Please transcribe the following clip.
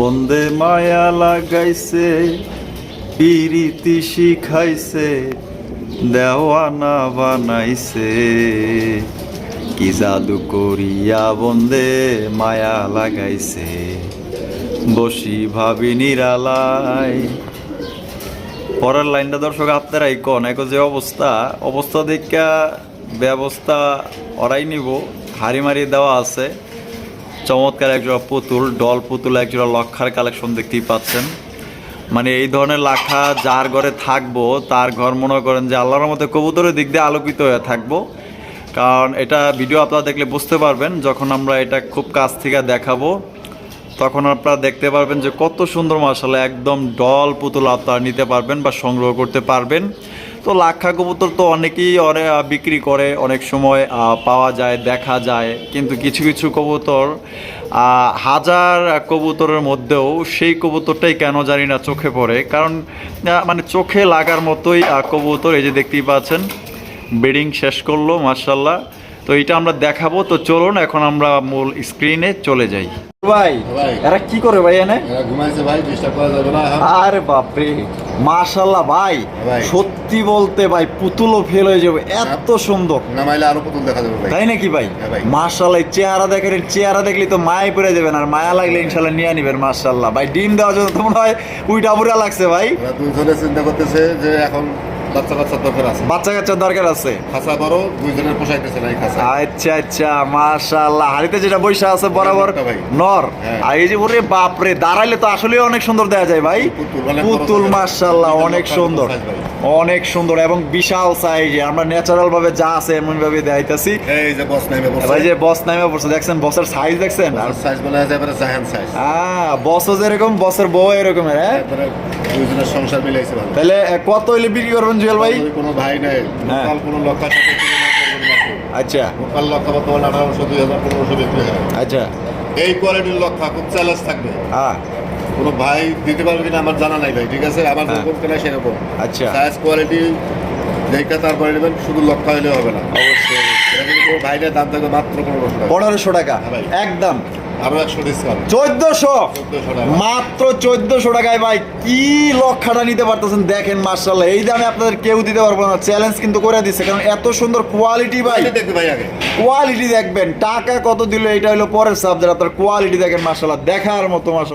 বন্দে মায়া লাগাইছে, পিরিতি শিখাইছে, দেওয়ানা বানাইছে। কি জাদু করিয়া বন্দে মায়া লাগাইছে, বসি ভাবি নিরালায়। পরের লাইনটা দর্শক আপনারাই কন, এখন যে অবস্থা দেখা ব্যবস্থা ওরাই নিব। হাড়ি মারি দেওয়া আছে, চমৎকার একজোড়া পুতুল, ডল পুতুল একজোড়া লক্ষার কালেকশন দেখতেই পাচ্ছেন। মানে এই ধরনের লাখা যার ঘরে থাকবো তার ঘর মনে করেন যে আল্লাহর মধ্যে কবুতরের দিক দিয়ে আলোকিত হয়ে থাকবো। কারণ এটা ভিডিও আপনারা দেখলে বুঝতে পারবেন, যখন আমরা এটা খুব কাছ থেকে দেখাবো তখন আপনারা দেখতে পারবেন যে কত সুন্দর মাশাআল্লাহ একদম ডল পুতুল আপনারা নিতে পারবেন বা সংগ্রহ করতে পারবেন। তো লাক্ষা কবুতর তো অনেকেই বিক্রি করে, অনেক সময় পাওয়া যায়, দেখা যায়, কিন্তু কিছু কিছু কবুতর হাজার কবুতরের মধ্যেও সেই কবুতরটাই কেন জানি না চোখে পড়ে। কারণ মানে চোখে লাগার মতোই কবুতর। এই যে দেখতেই পাচ্ছেন ব্রিডিং শেষ করলো মাশাআল্লাহ। তো এটা আমরা দেখাবো। তো চলুন এখন আমরা মূল স্ক্রিনে চলে যাই। ভাই এরা কি করে ভাই? এনে ঘুমাইছে ভাই, ডিস্টার্ব করা যাবে না। আরে বাপরে মাশাআল্লাহ ভাই, সত্যি বলতে ভাই পুতুলও ফেল হয়ে যাবে, এত সুন্দর। নামাইলে আরো পুতুল দেখা যাবে ভাই, তাই নাকি ভাই? মাশাআল্লাহ চেহারা দেখেন, চেহারা দেখলে তো মায়া পড়ে যাবেন, আর মায়া লাগলে ইনশাআল্লাহ নিয়ে নিবেন। মাশাআল্লাহ ভাই, ডিম দেওয়ার জন্য তো মনে হয় উইটা বুড়া লাগছে ভাই। দুইজনে চিন্তা করতেছে যে এখন বাচ্চা কাচ্চার দরকার আছে, বাচ্চা কাচ্চার দরকার আছে। খাসা বড়, দুইজনের পোষাইতেছে না এই খাসা। আচ্ছা আচ্ছা মাশাআল্লাহ, হাড়িতে যেটা বৈশা আছে বরাবর নর। আর এই যে ওরে বাপরে, দাঁড়াইলে তো আসলে অনেক সুন্দর দেখা যায় ভাই। পুতুল মাশাআল্লাহ অনেক সুন্দর, অনেক সুন্দর এবং বিশাল সাইজ। আমরা ন্যাচারাল ভাবে যা আছে এমন ভাবে দেখাইতাছি। এই যে বস নামে পড়ছে ভাই, যে বস নামে পড়ছে, দেখছেন বসের সাইজ দেখছেন? আর সাইজ বলা যায় এবারে জায়ান্ট সাইজ। বসও যেরকম, বসের বউ এরকম। হ্যাঁ, দুইজনের সংসার মিলাইছে ভালো। তাহলে কত হইলে বিক্রি করবেন জুয়েল ভাই? কোনো ভাই নাই, লোকাল কোনো লক্ষার সাথে আচ্ছা, লোকাল লক্ষা বর্তমানে 1800, 2000, 1500 বিক্রি হয়। আচ্ছা, এই কোয়ালিটির লক্ষা খুব চ্যালেঞ্জ থাকবে। হ্যাঁ, কোনো ভাই দিতে পারবে কিনা আমার জানা নাই ভাই, ঠিক আছে? আমার যেরকম কেনা সেরকম। আচ্ছা, সাইজ কোয়ালিটি দেখে তারপরে নেবেন, শুধু লক্ষা হইলে হবে না। অবশ্যই। ভাইটার দাম থাকবে মাত্র 1500 টাকা একদম, আরো 100 ডিসকাউন্ট, 1400 টাকা মাত্র। 1400 টাকায় ভাই কি লক্ষাটা নিতে পারতেছেন দেখেন মাশাআল্লাহ। এই দামে আপনাদের কেউ দিতে পারবো না, চ্যালেঞ্জ কিন্তু করে দিচ্ছে। কারণ এত সুন্দর কোয়ালিটি ভাই, দেখবে ভাই আগে কোয়ালিটি দেখবেন। টাকা কত দিল এটা হলো পরের সাবজেক্ট, আপনার কোয়ালিটি দেখেন মাশাআল্লাহ, দেখার মতো মাশাআল্লাহ।